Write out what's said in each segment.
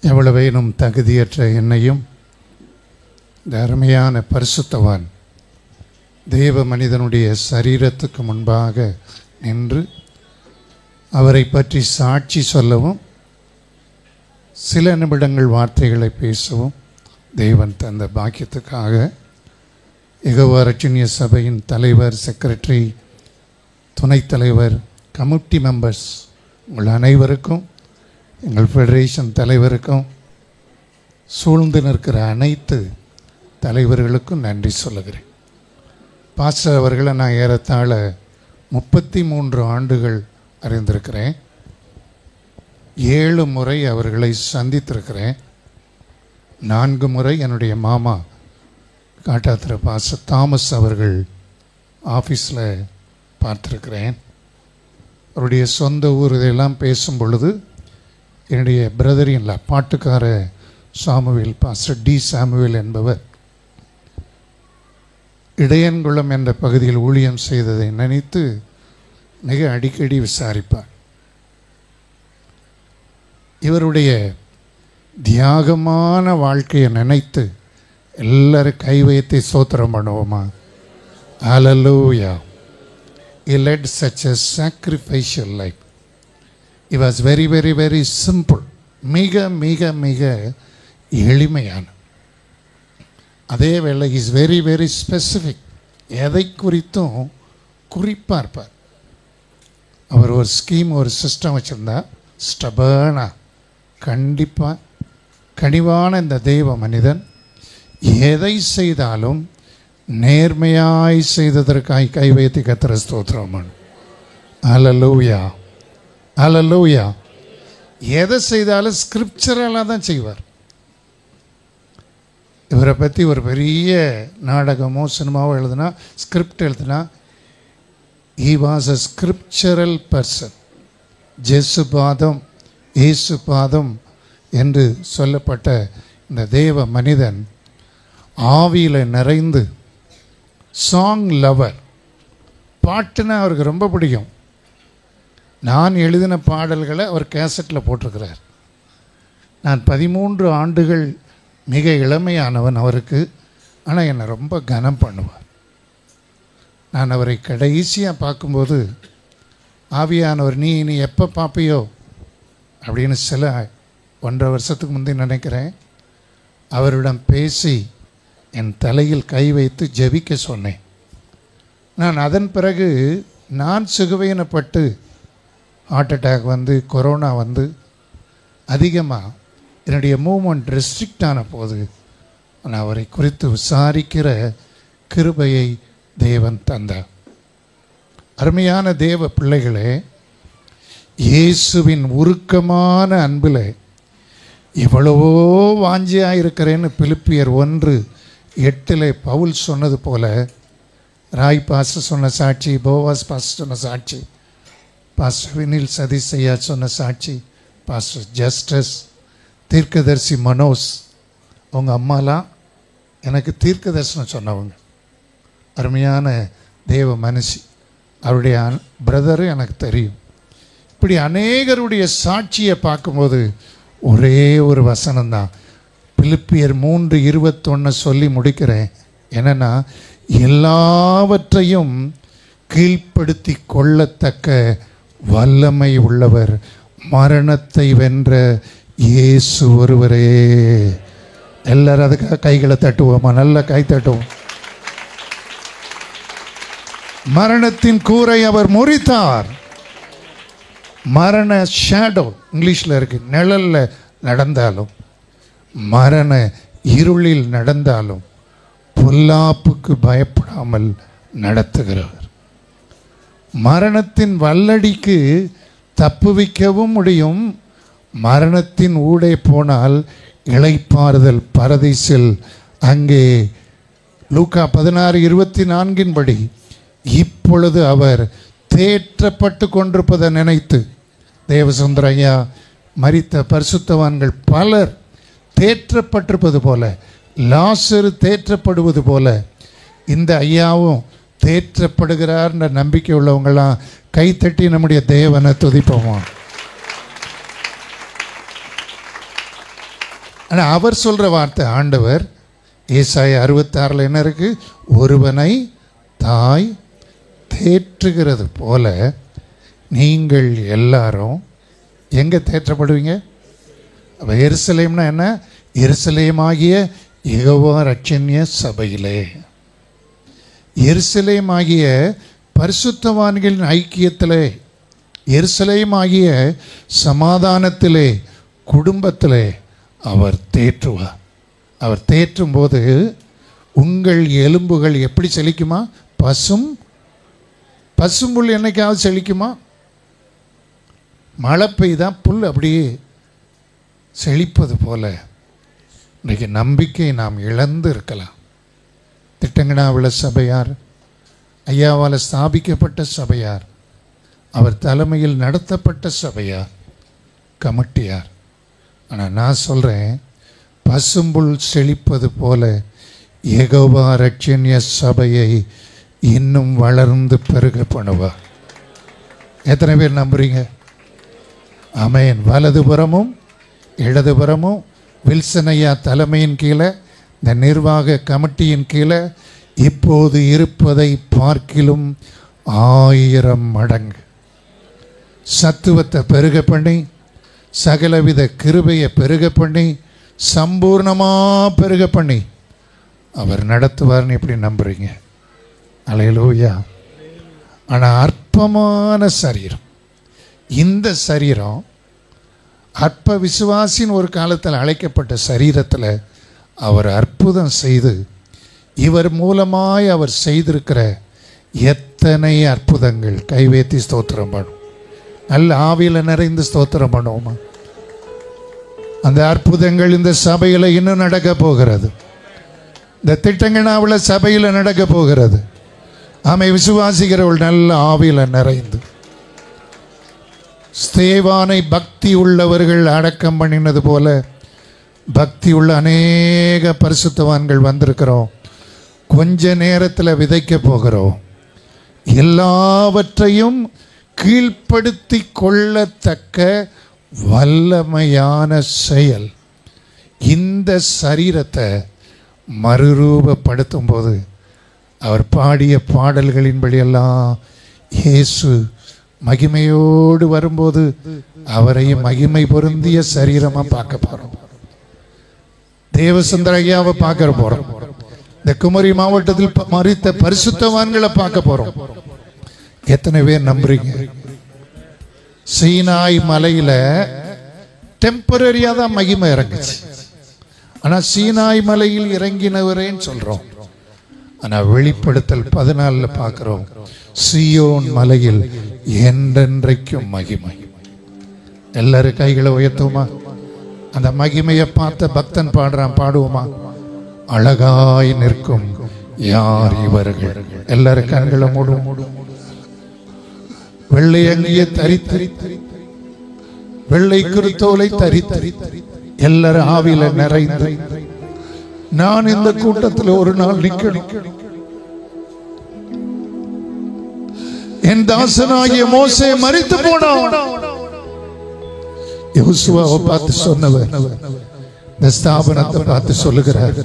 எவ்வளவேனும் தகுதியற்ற என்னையும் இந்த அருமையான பரிசுத்தவான் தேவ மனிதனுடைய சரீரத்துக்கு முன்பாக நின்று அவரை பற்றி சாட்சி சொல்லவும் சில நிமிடங்கள் வார்த்தைகளை பேசவும் தேவன் தந்த பாக்கியத்துக்காக யெகோவா ரட்சணிய சபையின் தலைவர், செக்ரட்டரி, துணைத் தலைவர், கமிட்டி மெம்பர்ஸ் உங்கள் அனைவருக்கும், எங்கள் ஃபெடரேஷன் தலைவருக்கும், சூழ்ந்து நிற்கிற அனைத்து தலைவர்களுக்கும் நன்றி சொல்லுகிறேன். பாஸ்டர் அவர்களை நான் ஏறத்தாழ 33 ஆண்டுகள் அறிந்திருக்கிறேன். 7 முறை அவர்களை சந்தித்திருக்கிறேன். 4 முறை என்னுடைய மாமா காட்டாத்திர பாஸ்டர் தாமஸ் அவர்கள் ஆஃபீஸில் பார்த்துருக்கிறேன். அவருடைய சொந்த ஊர் இதெல்லாம் பேசும் பொழுது என்னுடைய பிரதரின்ல பாட்டுக்கார சாமுவேல், பாஸ்டர் டி சாமுவேல் என்பவர் இடையன்குளம் என்ற பகுதியில் ஊழியம் செய்ததை நினைத்து மிக அடிக்கடி விசாரிப்பார். இவருடைய தியாகமான வாழ்க்கையை நினைத்து எல்லாரும் கை வைத்து ஸ்தோத்திரம் பண்ணுவோமா? ஹல்லேலூயா. He led such a sacrificial life. He was very, very, very simple. மிக மிக மிக எளிமையான, அதே வேளை இஸ் வெரி வெரி ஸ்பெசிஃபிக். எதை குறித்தும் குறிப்பாக இருப்பார். அவர் ஒரு ஸ்கீம், ஒரு சிஸ்டம் வச்சுருந்தா ஸ்டபர்னா கண்டிப்பாக கனிவான இந்த தெய்வ மனிதன் எதை செய்தாலும் நேர்மையாய் செய்ததற்காய் கை வைத்து கர்த்தரை ஸ்தோத்திரம். ஹல்லேலூயா, ஹல்லேலூயா. எதை செய்தாலும் ஸ்கிரிப்சரலாக தான் செய்வார். இவரை பற்றி ஒரு பெரிய நாடகமோ சினிமாவோ எழுதுனா, ஸ்கிரிப்ட் எழுதுனா, he was a scriptural person. Jesupatham, இயேசுபாதம் என்று சொல்லப்பட்ட இந்த தேவ மனிதன் ஆவியில் நிறைந்து சாங் லவர். பாட்டுன்னா அவருக்கு ரொம்ப பிடிக்கும். நான் எழுதின பாடல்களை அவர் கேசட்டில் போட்டிருக்கிறார். நான் 13 ஆண்டுகள் மிக இளமையானவன் அவருக்கு. ஆனால் என்னை ரொம்ப கனம் பண்ணுவார். நான் அவரை கடைசியாக பார்க்கும்போது ஆவியானவர் நீ எப்போ பார்ப்பியோ அப்படின்னு சில 1.5 வருஷத்துக்கு முந்தைய நினைக்கிறேன் அவரிடம் பேசி என் தலையில் கை வைத்து ஜெபிக்க சொன்னேன். நான் அதன் பிறகு நான் சுகவீனப்பட்டு ஹார்ட் அட்டாக் வந்து, கொரோனா வந்து அதிகமாக என்னுடைய மூமெண்ட் ரெஸ்ட்ரிக்ட் ஆன போது நான் அவரை குறித்து விசாரிக்கிற கிருபையை தேவன் தந்தார். அருமையான தேவ பிள்ளைகளே, இயேசுவின் உருக்கமான அன்பில் எவ்வளவோ வாஞ்சியாக இருக்கிறேன்னு பிலிப்பியர் 1:8 பவுல் சொன்னது போல, ராய் பாஸ்டர் சொன்ன சாட்சி, போவாஸ் பாஸ்டர் சொன்ன சாட்சி, பாஸ்டர் வினில் சதீஷையா சொன்ன சாட்சி, பாஸ்டர் ஜஸ்டஸ், தீர்க்கதரிசி மனோஸ், அவங்க அம்மாலாம் எனக்கு தீர்க்க தரிசனம் சொன்னவங்க. அருமையான தேவ மனுஷி. அவருடைய பிரதரும் எனக்கு தெரியும். இப்படி அநேகருடைய சாட்சியை பார்க்கும்போது ஒரே ஒரு வசனம்தான், பிலிப்பியர் 3:21 சொல்லி முடிக்கிறேன். என்னென்னா, எல்லாவற்றையும் கீழ்ப்படுத்தி கொள்ளத்தக்க வல்லமை உள்ளவர் மரணத்தை வென்ற இயேசு ஒருவரே. எல்லாரும் அதுக்காக கைகளை தட்டுவோமா? நல்ல கை தட்டுவோம். மரணத்தின் கூரை அவர் முறித்தார். மரண ஷேடோ இங்கிலீஷில் இருக்கு, நிழலில் நடந்தாலும், மரண இருளில் நடந்தாலும் பொல்லாப்புக்கு பயப்படாமல் நடத்துகிறவர். மரணத்தின் வல்லடிக்கு தப்புவிக்கவும் முடியும். மரணத்தின் ஊடே போனால் இளைப்பாறுதல் பரதீசில் அங்கே லூக்கா 16:24 படி இப்பொழுது அவர் தேற்றப்பட்டு கொண்டிருப்பதை நினைத்து, தேவசுந்தரையா, மரித்த பரிசுத்தவான்கள் பலர் தேற்றப்பட்டிருப்பது போல, லாசரு தேற்றப்படுவது போல இந்த ஐயாவும் தேற்றப்படுகிறார்ன்ற நம்பிக்கை உள்ளவங்களாம் கைத்தட்டி நம்முடைய தேவனை துதிப்போமா? ஆனால் அவர் சொல்கிற வார்த்தை, ஆண்டவர் ஏசாயா 66 என்ன இருக்கு? ஒருவனை தாய் தேற்றுகிறது போல நீங்கள் எல்லாரும் எங்கே தேற்றப்படுவீங்க? அப்போ எருசலேம்னா என்ன? எருசலேமாகிய யெகோவா இரட்சணிய சபையிலே, எருசலேமாகிய பரிசுத்தவான்களின் ஐக்கியத்திலே, எருசலேமாகிய சமாதானத்திலே, குடும்பத்திலே அவர் தேற்றுவார். அவர் தேற்றும் போது உங்கள் எலும்புகள் எப்படி செழிக்குமா? பசும்புல் என்னைக்காவது செழிக்குமா? மழை பெய்தா புல் அப்படியே செழிப்பது போல இன்றைக்கு நம்பிக்கை நாம் இழந்து இருக்கலாம். திட்டங்கனாவுள்ள சபையார், ஐயாவால் ஸ்தாபிக்கப்பட்ட சபையார், அவர் தலைமையில் நடத்தப்பட்ட சபையார், கமிட்டியார். ஆனால் நான் சொல்கிறேன், பசும்புல் செழிப்பது போல யெகோவா இரட்சணிய சபையை இன்னும் வளர்ந்து பெருக பண்ணுவார். எத்தனை பேர் நம்புறீங்க? ஆமென். வலதுபுறமும் இடதுபுறமும் வில்சன் ஐயா தலைமையின் கீழே, இந்த நிர்வாக கமிட்டியின் கீழே இப்போது இருப்பதை பார்க்கிலும் 1000 மடங்கு சத்துவத்தை பெருக பண்ணி, சகலவித கிருபையை பெருக பண்ணி, சம்பூர்ணமாக பெருக பண்ணி அவர் நடத்துவார்னு எப்படி நம்புறீங்க? அல்லேலூயா. ஆனால் அற்பமான சரீரம், இந்த சரீரம் அற்ப விசுவாசின் ஒரு காலத்தில் அழைக்கப்பட்ட சரீரத்தில் அவர் அற்புதம் செய்து, இவர் மூலமாய் அவர் செய்திருக்கிற எத்தனை அற்புதங்கள் கைவேத்தி ஸ்தோத்திரம் பண்ணும். நல்ல ஆவியில் நிறைந்து ஸ்தோத்திரம் பண்ணுவோமா? அந்த அற்புதங்கள் இந்த சபையில் இன்னும் நடக்க போகிறது. இந்த திட்டங்கனாவில் சபையில் நடக்க போகிறது. ஆமை விசுவாசிக்கிறவள் நல்ல ஆவியில் நிறைந்து, ஸ்தேவானை பக்தி உள்ளவர்கள் அடக்கம் பண்ணினது போல பக்தி உள்ள அநேக பரிசுத்தவான்கள் வந்திருக்கிறோம். கொஞ்ச நேரத்தில் விதைக்க போகிறோம். எல்லாவற்றையும் கீழ்ப்படுத்தி கொள்ளத்தக்க வல்லமையான செயல். இந்த சரீரத்தை மறுரூபப்படுத்தும் போது அவர் பாடிய பாடல்களின்படியெல்லாம் இயேசு மகிமையோடு வரும்போது அவரையும் மகிமை பொருந்திய சரீரமா பார்க்க போறோம். தேவசுந்தர ஐயாவை பார்க்க போறோம். இந்த குமரி மாவட்டத்தில் மரித்த பரிசுத்தவான்களை பார்க்க போறோம். எத்தனை பேர் நம்புறீங்க? சீனாய் மலையில டெம்பரரியா தான் மகிமை இறங்குச்சு. ஆனா சீனாய் மலையில் இறங்கினவரேன்னு சொல்றோம். ஆனா வெளிப்படுத்தல் 14 பார்க்கிறோம், சீயோன் மலையில் என்றென்றைக்கும் மகிமை. எல்லாரும் கைகளை உயர்த்துவோமா? அந்த மகிமையை பார்த்த பக்தன் பாடுறான், பாடுவோமா? அழகாய் நிற்கும் யார் இவர்கள். எல்லாரும் கண்களை மூடும். வெள்ளை அங்கியை தரித்து, வெள்ளை குருத்தோலை தரித்து, எல்லாரும் ஆவில நிறைந்து, நான் இந்த கூட்டத்தில் ஒரு நாள் நிக்கணும். என் தாசனாகிய மோசே மரித்து போனான். யோசுவாவை பார்த்து சொன்னவர் இந்த ஸ்தாபனத்தை பார்த்து சொல்லுகிறார்,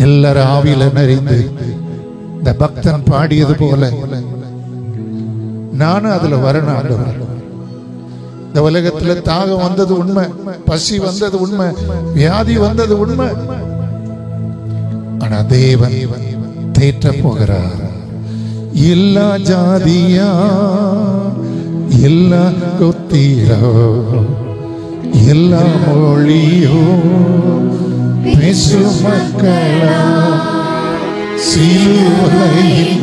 எல்லாரும் ஆவில நிறைந்து இந்த பக்தன் பாடியது போல நானும் அதுல வரணும். இந்த உலகத்துல தாகம் வந்தது உண்மை, பசி வந்தது உண்மை, வியாதி வந்தது உண்மை. ஆனா தேவன் தேற்ற போகிறார். எல்லா ஜாதியா, எல்லா கோத்திரோ, எல்லா மொழியோ பேசும் மக்களா சிலுவையில்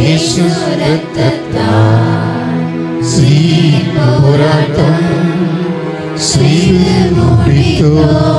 இயேசு ரத்தத்தால் போராட்டம் செய்து முடித்தோம்.